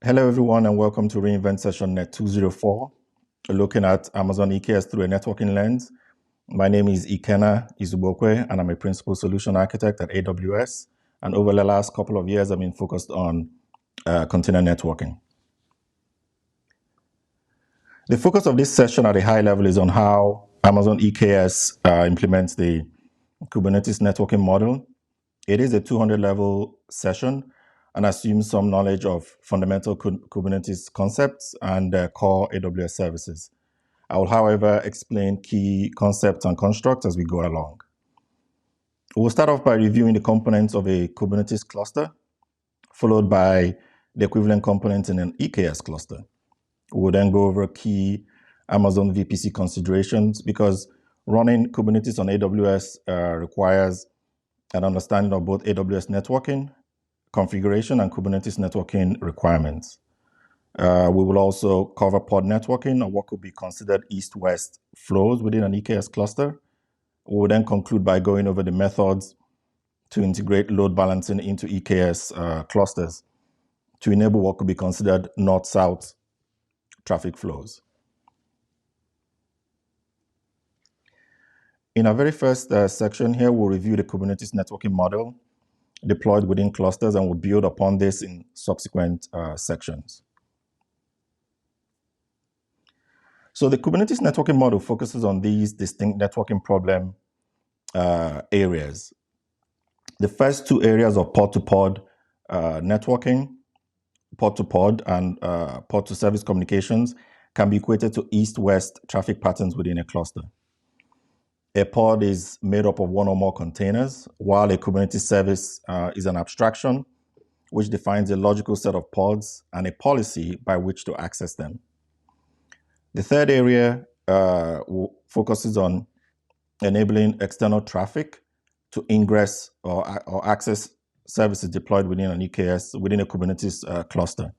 Hello, everyone, and welcome to reInvent Session Net 204, looking at Amazon EKS through a networking lens. My name is Ikena Izubokwe, and I'm a Principal Solution Architect at AWS. And over the last couple of years, I've been focused on container networking. The focus of this session at a high level is on how Amazon EKS implements the Kubernetes networking model. It is a 200-level session and assumes some knowledge of fundamental Kubernetes concepts and core AWS services. I will, however, explain key concepts and constructs as we go along. We'll start off by reviewing the components of a Kubernetes cluster, followed by the equivalent components in an EKS cluster. We'll then go over key Amazon VPC considerations because running Kubernetes on AWS requires an understanding of both AWS networking, configuration, and Kubernetes networking requirements. We will also cover pod networking or what could be considered east-west flows within an EKS cluster. We will then conclude by going over the methods to integrate load balancing into EKS clusters to enable what could be considered north-south traffic flows. In our very first section here, we'll review the Kubernetes networking model deployed within clusters, and we'll build upon this in subsequent sections. So the Kubernetes networking model focuses on these distinct networking problem areas. The first two areas of pod-to-pod networking, pod-to-pod and pod-to-service communications can be equated to east-west traffic patterns within a cluster. A pod is made up of one or more containers, while a Kubernetes service is an abstraction which defines a logical set of pods and a policy by which to access them. The third area focuses on enabling external traffic to ingress or access services deployed within an EKS, within a Kubernetes cluster.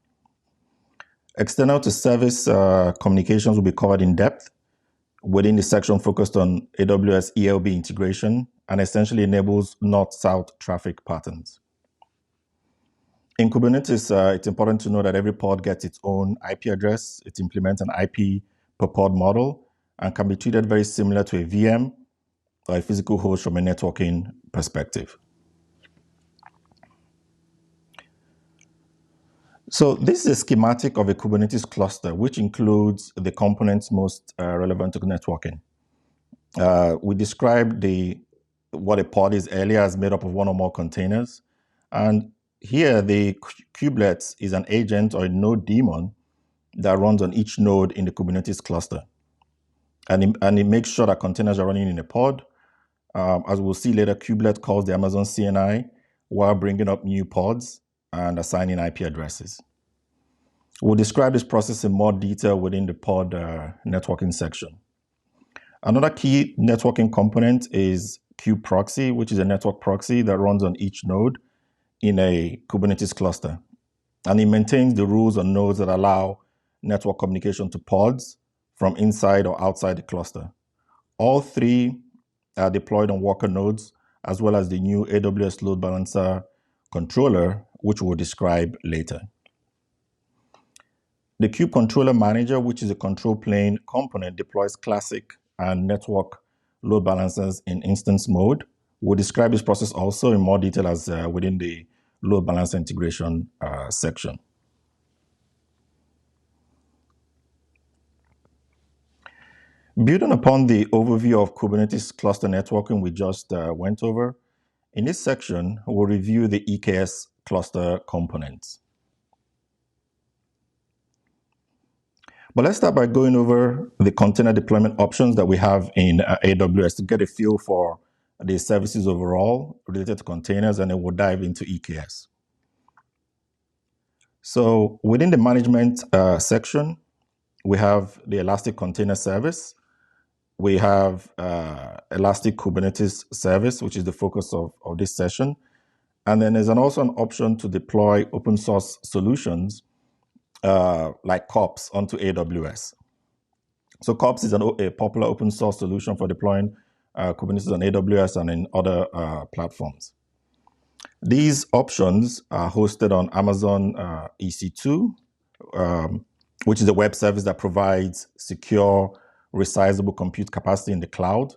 External to service communications will be covered in depth within the section focused on AWS ELB integration and essentially enables north-south traffic patterns. In Kubernetes, it's important to know that every pod gets its own IP address. It implements an IP per pod model and can be treated very similar to a VM or a physical host from a networking perspective. So this is a schematic of a Kubernetes cluster, which includes the components most relevant to networking. We described what a pod is earlier as made up of one or more containers. And here, the kubelet is an agent or a node daemon that runs on each node in the Kubernetes cluster. And it makes sure that containers are running in a pod. As we'll see later, kubelet calls the Amazon CNI while bringing up new pods and assigning IP addresses. We'll describe this process in more detail within the pod networking section. Another key networking component is kubeproxy, which is a network proxy that runs on each node in a Kubernetes cluster. And it maintains the rules on nodes that allow network communication to pods from inside or outside the cluster. All three are deployed on worker nodes, as well as the new AWS load balancer controller, which we'll describe later. The kube controller manager, which is a control plane component, deploys classic and network load balancers in instance mode. We'll describe this process also in more detail as within the load balancer integration section. Building upon the overview of Kubernetes cluster networking we just went over, in this section, we'll review the EKS cluster components. But let's start by going over the container deployment options that we have in AWS to get a feel for the services overall related to containers, and then we'll dive into EKS. So within the management section, we have the Elastic Container Service. We have Elastic Kubernetes Service, which is the focus of this session. And then there's also an option to deploy open source solutions like kops onto AWS. So kops is a popular open source solution for deploying Kubernetes on AWS and in other platforms. These options are hosted on Amazon EC2 which is a web service that provides secure, resizable compute capacity in the cloud.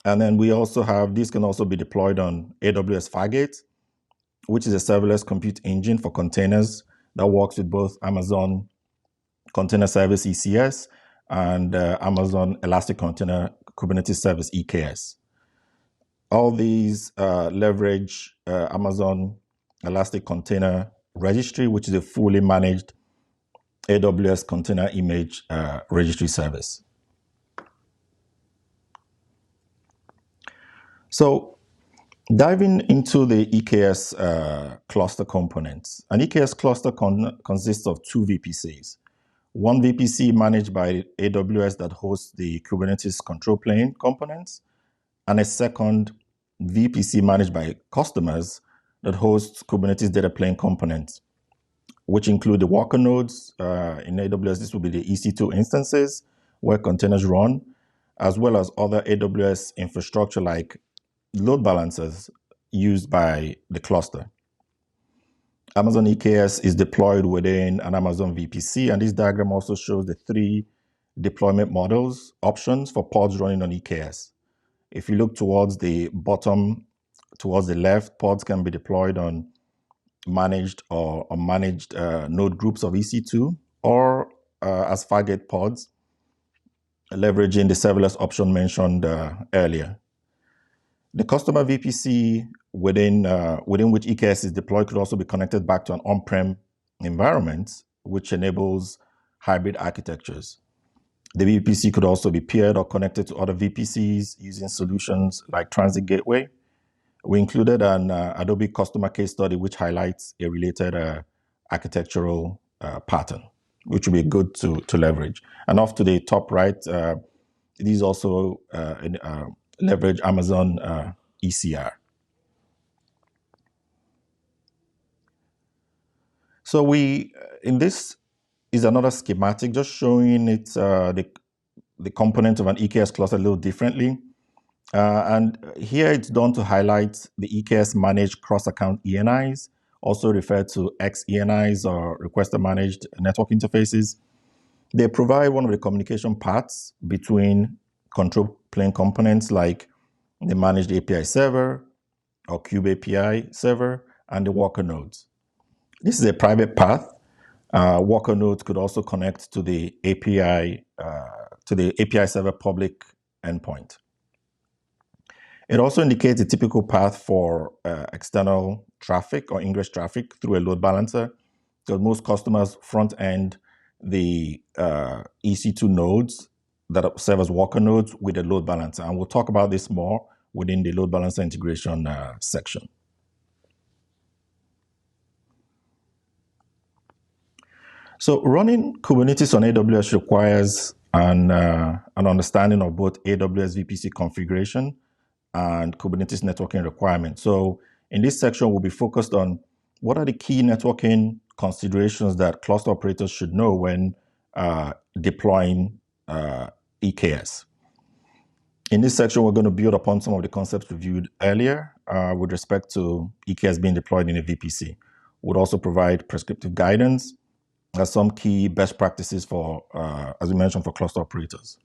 And then we also have, these can also be deployed on AWS Fargate, which is a serverless compute engine for containers that works with both Amazon Container Service ECS and Amazon Elastic Container Kubernetes Service EKS. All these leverage Amazon Elastic Container Registry, which is a fully managed AWS Container Image Registry service. So diving into the EKS cluster components, an EKS cluster consists of two VPCs. One VPC managed by AWS that hosts the Kubernetes control plane components, and a second VPC managed by customers that hosts Kubernetes data plane components, which include the worker nodes. In AWS, this will be the EC2 instances where containers run, as well as other AWS infrastructure like load balancers used by the cluster. Amazon EKS is deployed within an Amazon VPC, and this diagram also shows the three deployment models options for pods running on EKS. If you look towards the bottom, towards the left, pods can be deployed on managed or unmanaged node groups of EC2, or as Fargate pods, leveraging the serverless option mentioned earlier. The customer VPC within which EKS is deployed could also be connected back to an on-prem environment, which enables hybrid architectures. The VPC could also be paired or connected to other VPCs using solutions like Transit Gateway. We included an Adobe customer case study which highlights a related architectural pattern, which would be good to leverage. And off to the top right, these also leverage Amazon ECR. So in this is another schematic just showing it the component of an EKS cluster a little differently. And here it's done to highlight the EKS managed cross-account ENIs, also referred to XENIs or requester managed network interfaces. They provide one of the communication paths between control plane components like the managed API server or Kube API server and the worker nodes. This is a private path. Worker nodes could also connect to the API server public endpoint. It also indicates a typical path for external traffic or ingress traffic through a load balancer. So most customers front end the EC2 nodes that serve as worker nodes with a load balancer. And we'll talk about this more within the load balancer integration section. So running Kubernetes on AWS requires an understanding of both AWS VPC configuration and Kubernetes networking requirements. So in this section, we'll be focused on what are the key networking considerations that cluster operators should know when deploying EKS. In this section, we're going to build upon some of the concepts reviewed earlier with respect to EKS being deployed in a VPC. We'll also provide prescriptive guidance as some key best practices for, as we mentioned, for cluster operators.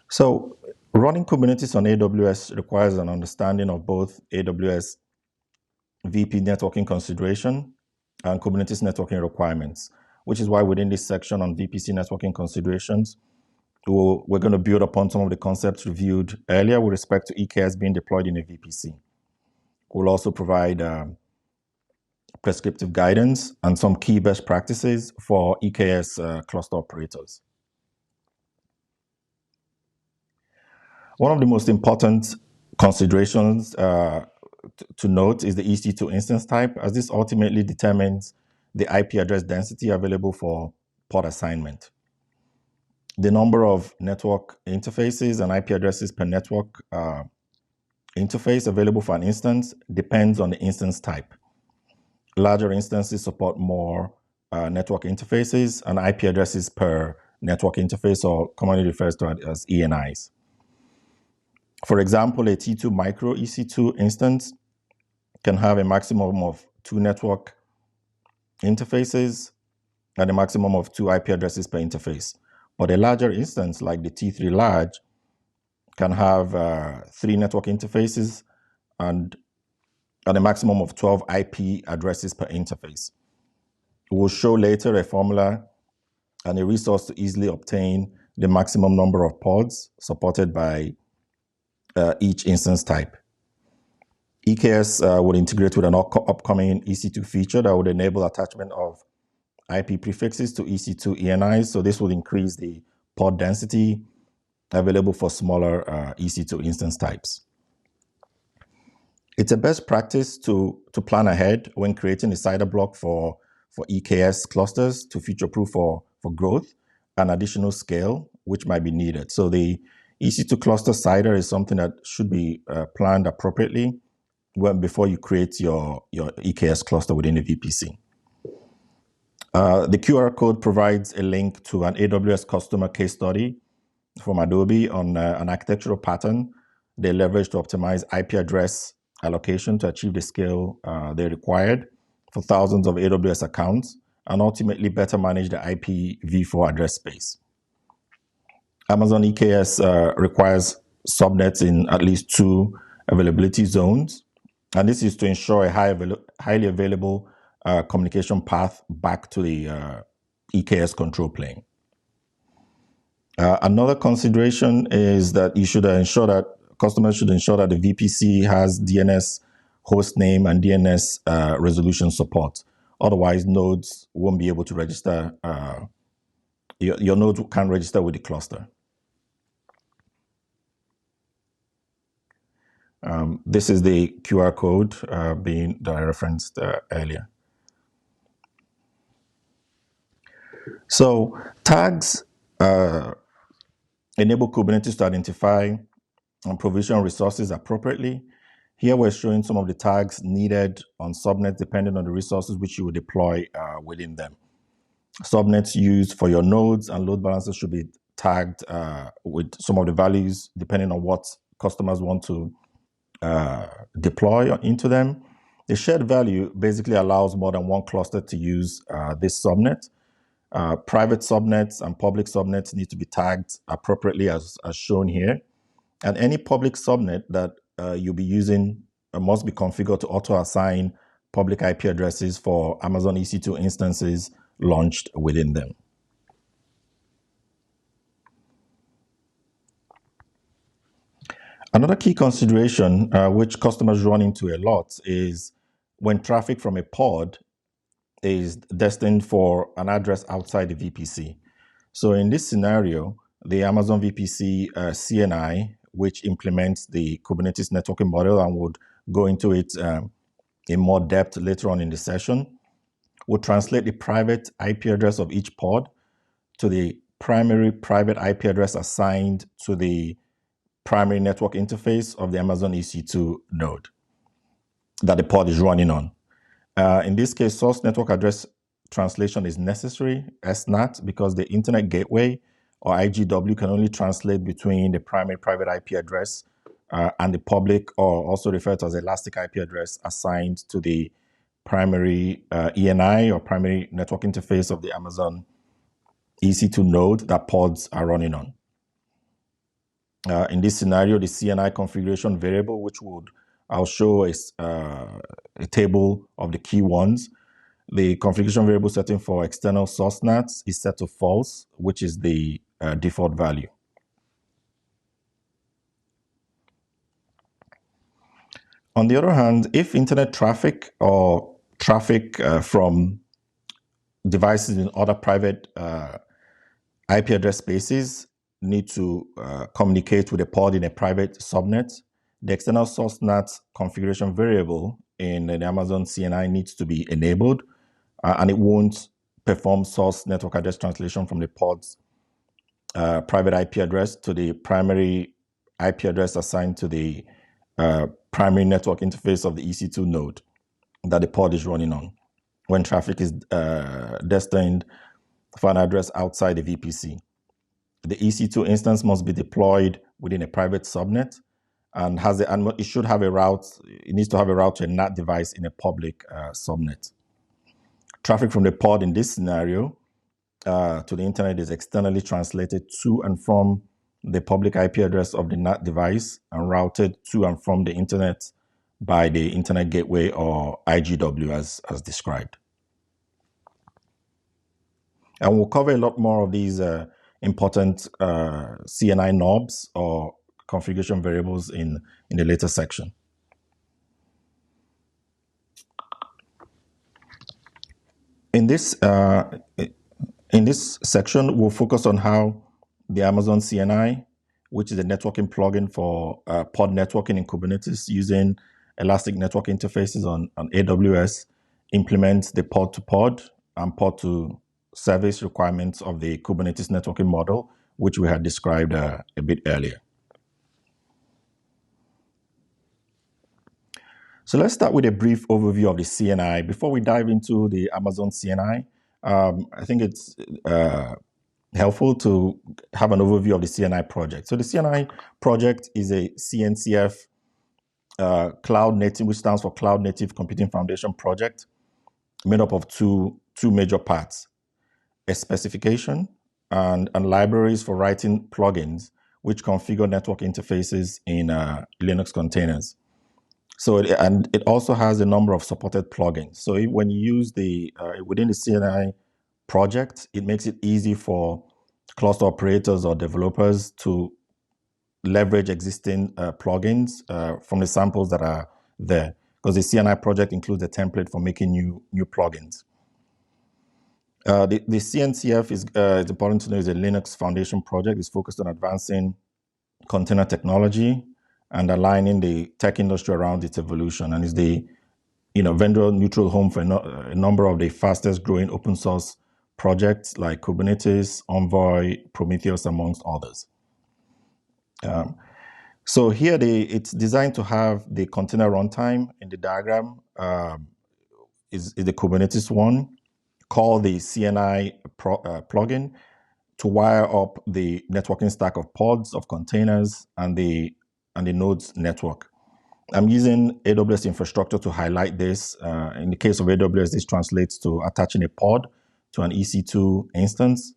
So running Kubernetes on AWS requires an understanding of both AWS VP networking consideration and Kubernetes networking requirements, which is why within this section on VPC networking considerations, we're going to build upon some of the concepts reviewed earlier with respect to EKS being deployed in a VPC. We'll also provide prescriptive guidance and some key best practices for EKS cluster operators. One of the most important considerations to note is the EC2 instance type, as this ultimately determines the IP address density available for pod assignment. The number of network interfaces and IP addresses per network interface available for an instance depends on the instance type. Larger instances support more network interfaces and IP addresses per network interface, or commonly refers to as ENIs. For example, a T2 micro EC2 instance can have a maximum of 2 network interfaces and a maximum of 2 IP addresses per interface. But a larger instance, like the T3 large, can have 3 network interfaces and a maximum of 12 IP addresses per interface. We'll show later a formula and a resource to easily obtain the maximum number of pods supported by each instance type. EKS would integrate with an upcoming EC2 feature that would enable attachment of IP prefixes to EC2 ENIs. So this would increase the pod density available for smaller EC2 instance types. It's a best practice to plan ahead when creating a CIDR block for EKS clusters to future-proof for growth and additional scale, which might be needed. So the EC2 cluster CIDR is something that should be planned appropriately before you create your EKS cluster within a VPC. The QR code provides a link to an AWS customer case study from Adobe on an architectural pattern they leverage to optimize IP address allocation to achieve the scale they required for thousands of AWS accounts and ultimately better manage the IPv4 address space. Amazon EKS requires subnets in at least 2 availability zones, and this is to ensure a highly available communication path back to the EKS control plane. Another consideration is that you should ensure that customers should ensure that the VPC has DNS host name and DNS resolution support. Otherwise, nodes won't be able to register. Your nodes can't register with the cluster. This is the QR code that I referenced earlier. So tags enable Kubernetes to identify and provision resources appropriately. Here we're showing some of the tags needed on subnets depending on the resources which you will deploy within them. Subnets used for your nodes and load balancers should be tagged with some of the values depending on what customers want to deploy into them. The shared value basically allows more than one cluster to use this subnet. Private subnets and public subnets need to be tagged appropriately as shown here. And any public subnet that you'll be using must be configured to auto-assign public IP addresses for Amazon EC2 instances launched within them. Another key consideration which customers run into a lot is when traffic from a pod is destined for an address outside the VPC. So in this scenario, the Amazon VPC CNI, which implements the Kubernetes networking model and would go into it in more depth later on in the session, will translate the private IP address of each pod to the primary private IP address assigned to the primary network interface of the Amazon EC2 node that the pod is running on. In this case, source network address translation is necessary, SNAT, because the Internet Gateway or IGW can only translate between the primary private IP address and the public, or also referred to as elastic IP address, assigned to the primary ENI or primary network interface of the Amazon EC2 node that pods are running on. In this scenario, the CNI configuration variable, which I'll show is a table of the key ones. The configuration variable setting for external source NATs is set to false, which is the default value. On the other hand, if internet traffic or traffic from devices in other private IP address spaces need to communicate with a pod in a private subnet, the external source NAT configuration variable in the Amazon CNI needs to be enabled, and it won't perform source network address translation from the pod's private IP address to the primary IP address assigned to the primary network interface of the EC2 node that the pod is running on when traffic is destined for an address outside the VPC. The EC2 instance must be deployed within a private subnet and it should have a route. It needs to have a route to a NAT device in a public subnet. Traffic from the pod in this scenario to the internet is externally translated to and from the public IP address of the NAT device and routed to and from the internet by the Internet Gateway or IGW as described. And we'll cover a lot more of these important CNI knobs or configuration variables in the later section. In this section, we'll focus on how the Amazon CNI, which is a networking plugin for pod networking in Kubernetes using elastic network interfaces on AWS, implements the pod-to-pod and pod-to-service requirements of the Kubernetes networking model, which we had described a bit earlier. So let's start with a brief overview of the CNI. Before we dive into the Amazon CNI, I think it's helpful to have an overview of the CNI project. So the CNI project is a CNCF cloud native, which stands for Cloud Native Computing Foundation project, made up of two major parts: a specification and libraries for writing plugins which configure network interfaces in Linux containers. So it also has a number of supported plugins. So when you use within the CNI project, it makes it easy for cluster operators or developers to leverage existing plugins from the samples that are there, because the CNI project includes a template for making new plugins. The CNCF is it's important to know, is a Linux Foundation project. It's focused on advancing container technology and aligning the tech industry around its evolution, and is the vendor neutral home for a number of the fastest growing open source projects like Kubernetes, Envoy, Prometheus, amongst others. So here it's designed to have the container runtime in the diagram is the Kubernetes one, called the CNI plugin, to wire up the networking stack of pods, of containers, and the nodes network. I'm using AWS infrastructure to highlight this. In the case of AWS, this translates to attaching a pod to an EC2 instance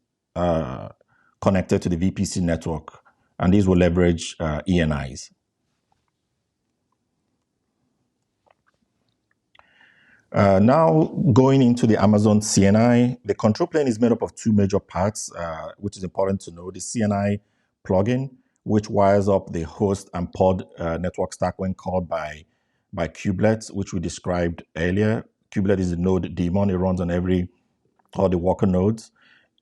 connected to the VPC network, and these will leverage ENIs. Now going into the Amazon CNI, the control plane is made up of two major parts, which is important to know. The CNI plugin, which wires up the host and pod network stack when called by kubelets, which we described earlier. Kubelet is a node daemon. It runs on all the worker nodes.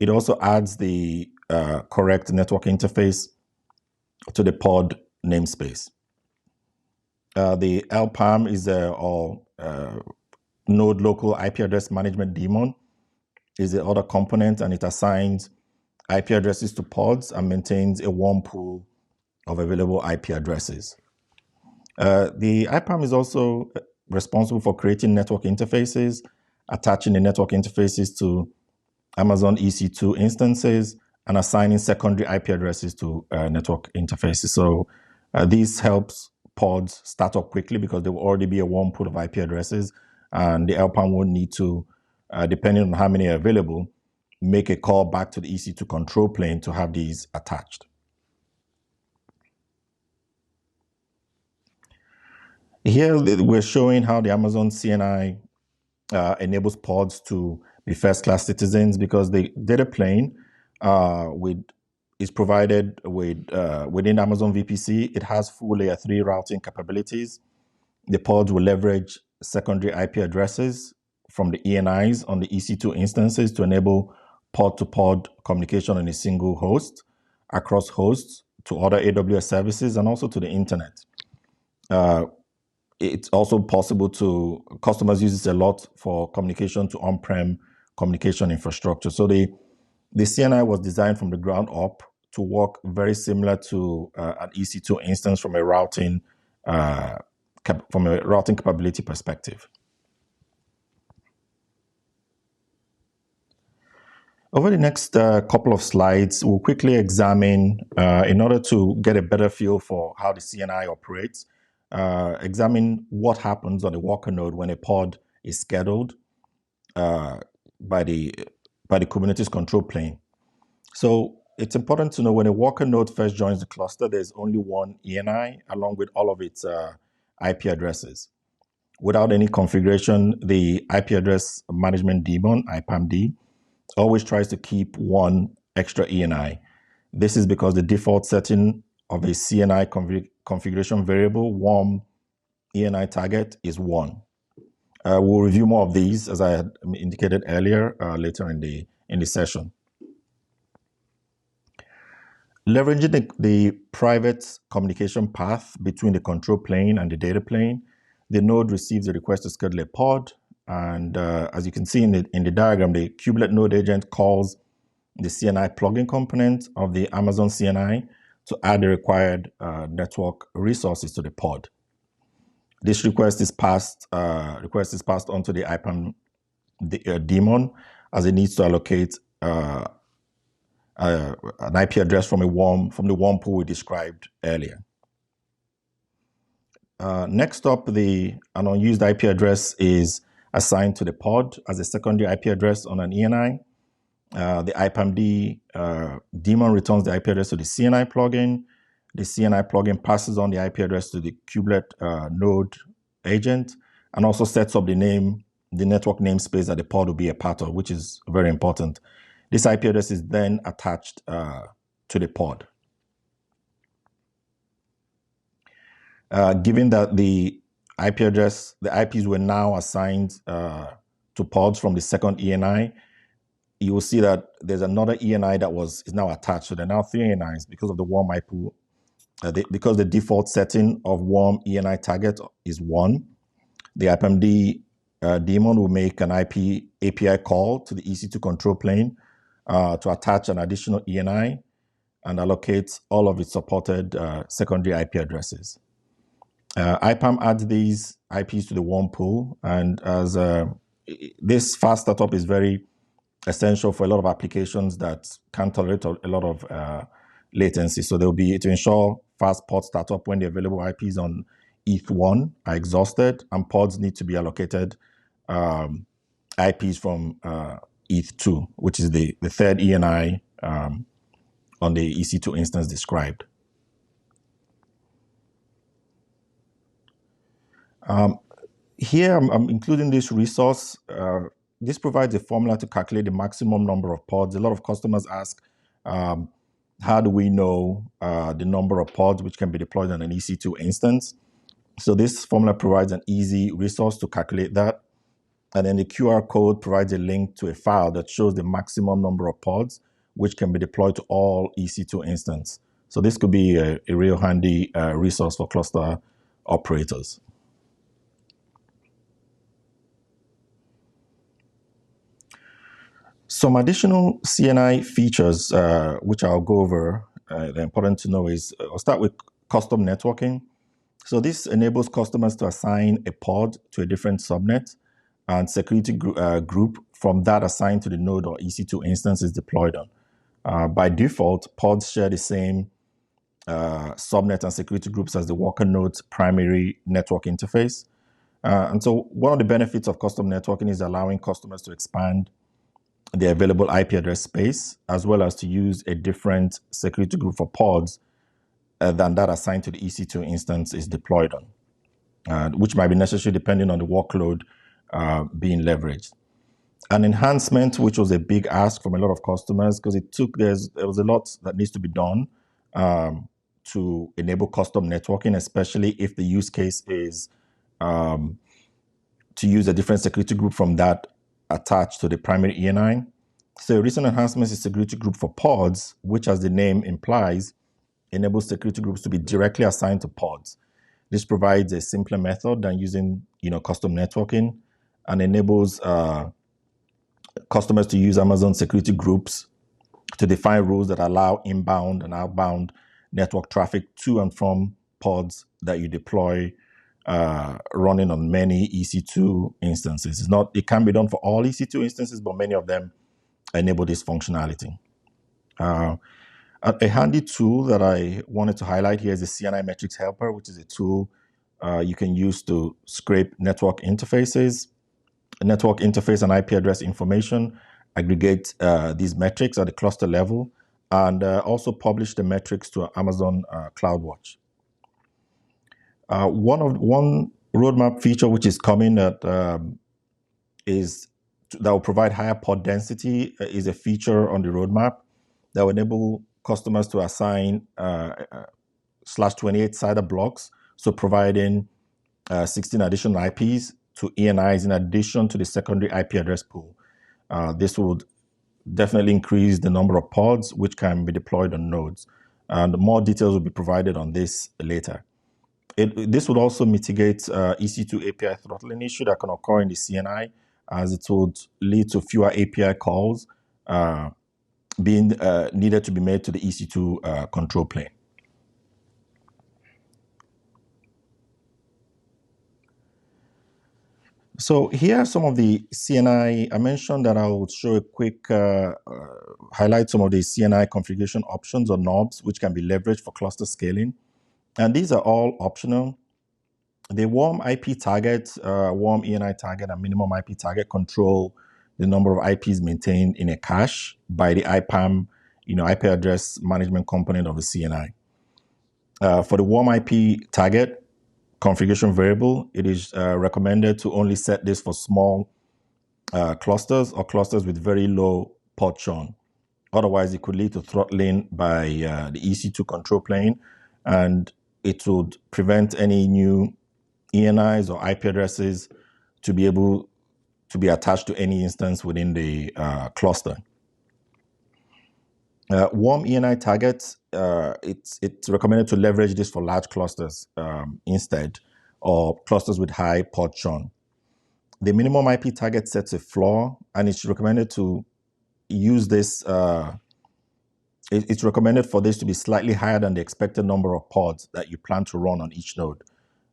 It also adds the correct network interface to the pod namespace. The LPAM is node local IP address management daemon is the other component, and it assigns IP addresses to pods and maintains a warm pool of available IP addresses. The IPAM is also responsible for creating network interfaces, attaching the network interfaces to Amazon EC2 instances, and assigning secondary IP addresses to network interfaces. So this helps pods start up quickly because there will already be a warm pool of IP addresses, and the LPAM won't need to, depending on how many are available, make a call back to the EC2 control plane to have these attached. Here we're showing how the Amazon CNI enables pods to be first-class citizens, because the data plane is provided within Amazon VPC. It has full layer 3 routing capabilities. The pods will leverage secondary IP addresses from the ENIs on the EC2 instances to enable pod-to-pod communication on a single host, across hosts, to other AWS services, and also to the internet. It's also possible customers use this a lot for communication to on-prem communication infrastructure. So the CNI was designed from the ground up to work very similar to an EC2 instance from a routing capability perspective. Over the next couple of slides, we'll quickly examine, in order to get a better feel for how the CNI operates, examine what happens on a worker node when a pod is scheduled by the by the Kubernetes control plane. So it's important to know when a worker node first joins the cluster, there's only one ENI along with all of its IP addresses. Without any configuration, the IP address management daemon, IPAMD, always tries to keep one extra ENI. This is because the default setting of a CNI configuration variable, warm ENI target, is 1. We'll review more of these, as I had indicated earlier, later in the session. Leveraging the private communication path between the control plane and the data plane, the node receives a request to schedule a pod. And as you can see in the diagram, the kubelet node agent calls the CNI plugin component of the Amazon CNI to add the required network resources to the pod. This request is passed on to the IPAM daemon, as it needs to allocate an IP address from the warm pool we described earlier. Next up, an unused IP address is assigned to the pod as a secondary IP address on an ENI. The IPAMD daemon returns the IP address to the CNI plugin. The CNI plugin passes on the IP address to the kubelet node agent, and also sets up the network namespace that the pod will be a part of, which is very important. This IP address is then attached to the pod. Given that the IPs were now assigned to pods from the second ENI, you will see that there's another ENI that is now attached. So there are now 3 ENIs because of the warm IP. Because the default setting of warm ENI target is 1, the IPAMD daemon will make an IP API call to the EC2 control plane to attach an additional ENI and allocate all of its supported secondary IP addresses. IPAM adds these IPs to the warm pool, and as this fast startup is very essential for a lot of applications that can tolerate a lot of latency. So there'll be, to ensure fast pod startup when the available IPs on ETH1 are exhausted, and pods need to be allocated IPs from ETH2, which is the third ENI on the EC2 instance described. Here I'm including this resource. This provides a formula to calculate the maximum number of pods. A lot of customers ask, how do we know the number of pods which can be deployed on an EC2 instance? So this formula provides an easy resource to calculate that. And then the QR code provides a link to a file that shows the maximum number of pods which can be deployed to all EC2 instances. So this could be a real handy resource for cluster operators. Some additional CNI features, which I'll go over, they're important to know is, I'll start with custom networking. So this enables customers to assign a pod to a different subnet and security group from that assigned to the node or EC2 instance is deployed on. By default, pods share the same subnet and security groups as the worker node's primary network interface. And so one of the benefits of custom networking is allowing customers to expand the available IP address space, as well as to use a different security group for pods than that assigned to the EC2 instance is deployed on, which might be necessary depending on the workload being leveraged. An enhancement, which was a big ask from a lot of customers, because there was a lot that needs to be done to enable custom networking, especially if the use case is to use a different security group from that attached to the primary ENI. So a recent enhancement is security group for pods, which, as the name implies, enables security groups to be directly assigned to pods. This provides a simpler method than using custom networking, and enables customers to use Amazon security groups to define rules that allow inbound and outbound network traffic to and from pods that you deploy running on many EC2 instances. It can be done for all EC2 instances, but many of them enable this functionality. A handy tool that I wanted to highlight here is the CNI Metrics Helper, which is a tool you can use to scrape network interface and IP address information aggregate these metrics at the cluster level, and also publish the metrics to Amazon CloudWatch. One roadmap feature which is coming that will provide higher pod density is a feature on the roadmap that will enable customers to assign /28 CIDR blocks, so providing 16 additional IPs to ENIs in addition to the secondary IP address pool. This would definitely increase the number of pods which can be deployed on nodes. And more details will be provided on this later. This would also mitigate EC2 API throttling issue that can occur in the CNI, as it would lead to fewer API calls being needed to be made to the EC2 control plane. So here are some of the CNI. I mentioned that I would show a quick highlight some of the CNI configuration options or knobs which can be leveraged for cluster scaling. And these are all optional. The warm IP target, warm ENI target, and minimum IP target control the number of IPs maintained in a cache by the IPAM, IP address management component of the CNI. For the warm IP target configuration variable, it is recommended to only set this for small clusters or clusters with very low pod churn. Otherwise, it could lead to throttling by the EC2 control plane, and it would prevent any new ENIs or IP addresses to be able to be attached to any instance within the cluster. Warm ENI targets, it's recommended to leverage this for large clusters instead, or clusters with high pod churn. The minimum IP target sets a floor, and it's recommended to use this. It's recommended for this to be slightly higher than the expected number of pods that you plan to run on each node.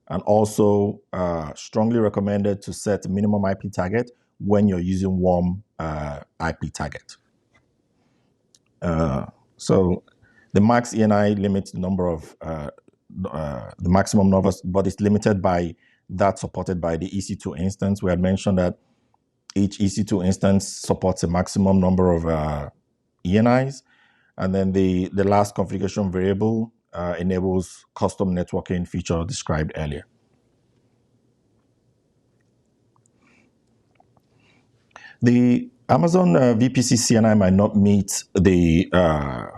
And also strongly recommended to set a minimum IP target when you're using warm IP target. So the max ENI limits the number of the maximum numbers, but it's limited by that supported by the EC2 instance. We had mentioned that each EC2 instance supports a maximum number of ENIs. And then the last configuration variable enables custom networking feature described earlier. The Amazon VPC CNI might not meet the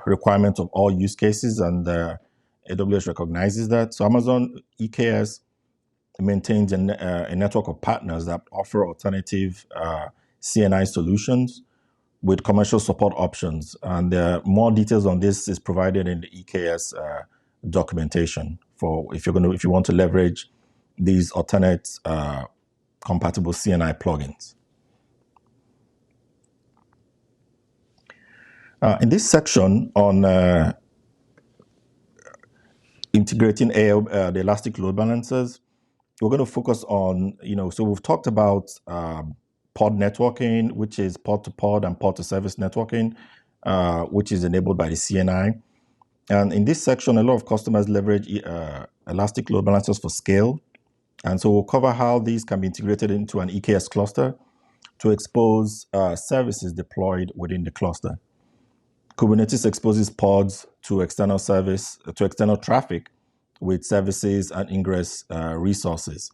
requirements of all use cases, and AWS recognizes that. So Amazon EKS maintains a network of partners that offer alternative CNI solutions with commercial support options. And more details on this is provided in the EKS documentation for if you want to leverage these alternate compatible CNI plugins. In this section on integrating the elastic load balancers, we're going to focus on, so we've talked about pod networking, which is pod-to-pod and pod-to-service networking, which is enabled by the CNI. And in this section, a lot of customers leverage elastic load balancers for scale. And so we'll cover how these can be integrated into an EKS cluster to expose services deployed within the cluster. Kubernetes exposes pods to external traffic with services and ingress resources.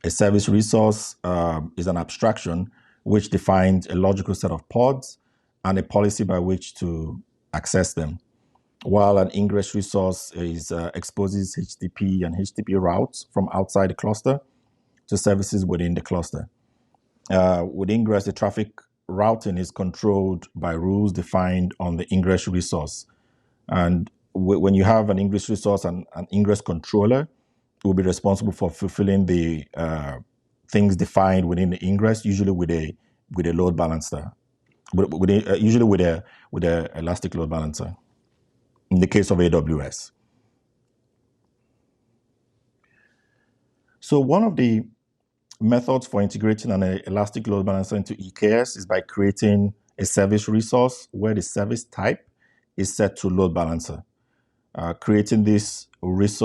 A service resource is an abstraction which defines a logical set of pods and a policy by which to access them, while an ingress resource exposes HTTP and HTTP routes from outside the cluster to services within the cluster. With ingress, the traffic routing is controlled by rules defined on the ingress resource. And when you have an ingress resource and an ingress controller, it will be responsible for fulfilling the things defined within the ingress, usually with a load balancer, usually with a elastic load balancer. In the case of AWS. So one of the methods for integrating an elastic load balancer into EKS is by creating a service resource where the service type is set to load balancer. Creating this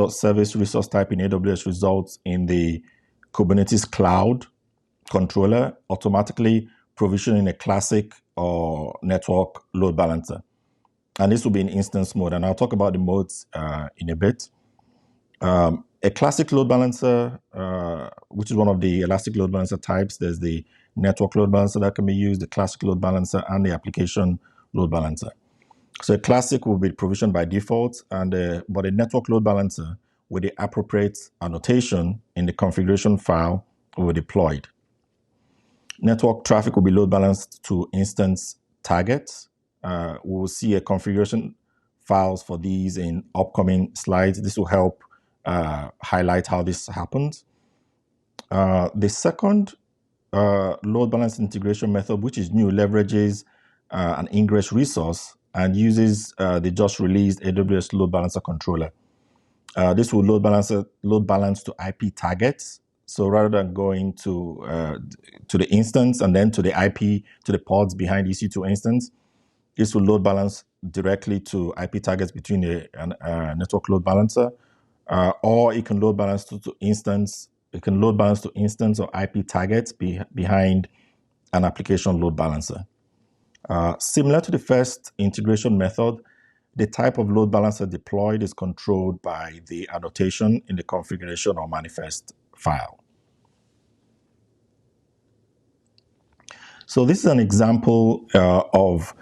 service resource type in AWS results in the Kubernetes cloud controller automatically provisioning a classic or network load balancer. And this will be in instance mode. And I'll talk about the modes in a bit. A classic load balancer, which is one of the elastic load balancer types. There's the network load balancer that can be used, the classic load balancer, and the application load balancer. So a classic will be provisioned by default, but a network load balancer with the appropriate annotation in the configuration file will be deployed. Network traffic will be load balanced to instance targets. We will see a configuration files for these in upcoming slides. This will help highlight how this happens. The second load balance integration method, which is new, leverages an ingress resource and uses the just released AWS load balancer controller. This will load balance to IP targets. So rather than going to the instance and then to the IP, to the pods behind EC2 instance, this will load balance directly to IP targets between the network load balancer, or it can load balance to instance. It can load balance to instance or IP targets behind an application load balancer. Similar to the first integration method, the type of load balancer deployed is controlled by the annotation in the configuration or manifest file. So this is an example of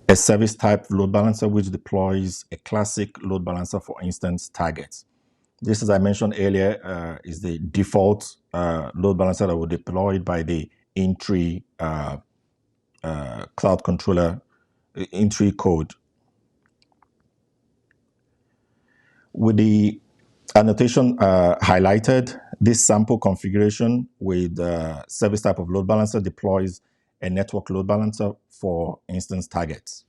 a service type load balancer which deploys a classic load balancer for instance targets. This, as I mentioned earlier, is the default load balancer that was deployed by the in-tree cloud controller in-tree code. With the annotation highlighted, this sample configuration with service type of load balancer deploys a network load balancer for instance targets.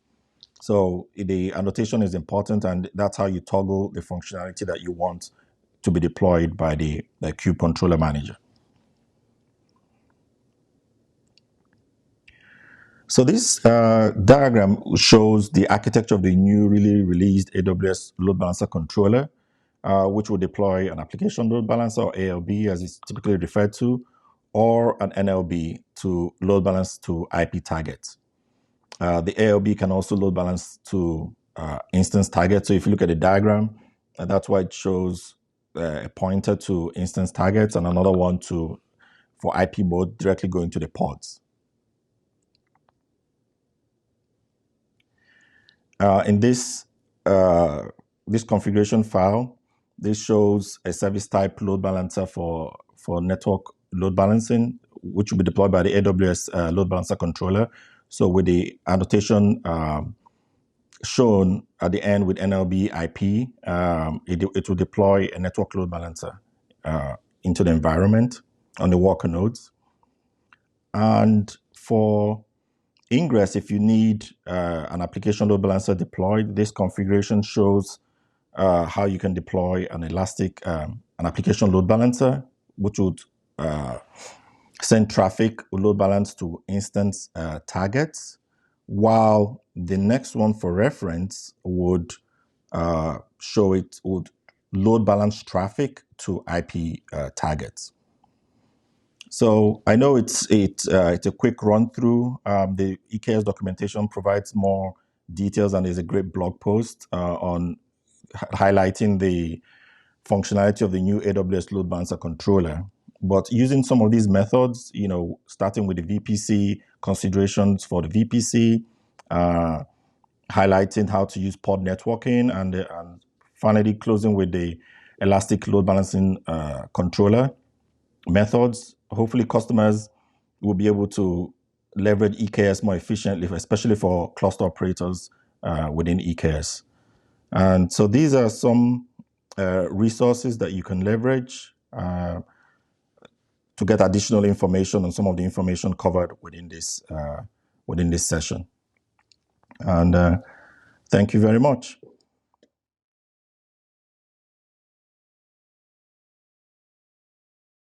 So the annotation is important, and that's how you toggle the functionality that you want to be deployed by the Kube controller manager. So this diagram shows the architecture of the newly released AWS load balancer controller, which will deploy an application load balancer, or ALB as it's typically referred to, or an NLB to load balance to IP targets. The ALB can also load balance to instance targets. So if you look at the diagram, that's why it shows a pointer to instance targets and another one for IP mode directly going to the pods. In this configuration file, this shows a service type load balancer for network load balancing, which will be deployed by the AWS load balancer controller. So with the annotation shown at the end with NLB IP, it will deploy a network load balancer into the environment on the worker nodes. And for ingress, if you need an application load balancer deployed, this configuration shows how you can deploy an elastic, an application load balancer, which would send traffic load balance to instance targets, while the next one for reference would would load balance traffic to IP targets. So I know it's a quick run through. The EKS documentation provides more details, and there's a great blog post on highlighting the functionality of the new AWS load balancer controller. But using some of these methods, starting with the VPC considerations for the VPC, highlighting how to use pod networking, and finally closing with the elastic load balancing controller methods, hopefully customers will be able to leverage EKS more efficiently, especially for cluster operators within EKS. And so these are some resources that you can leverage to get additional information on some of the information covered within this session. And thank you very much.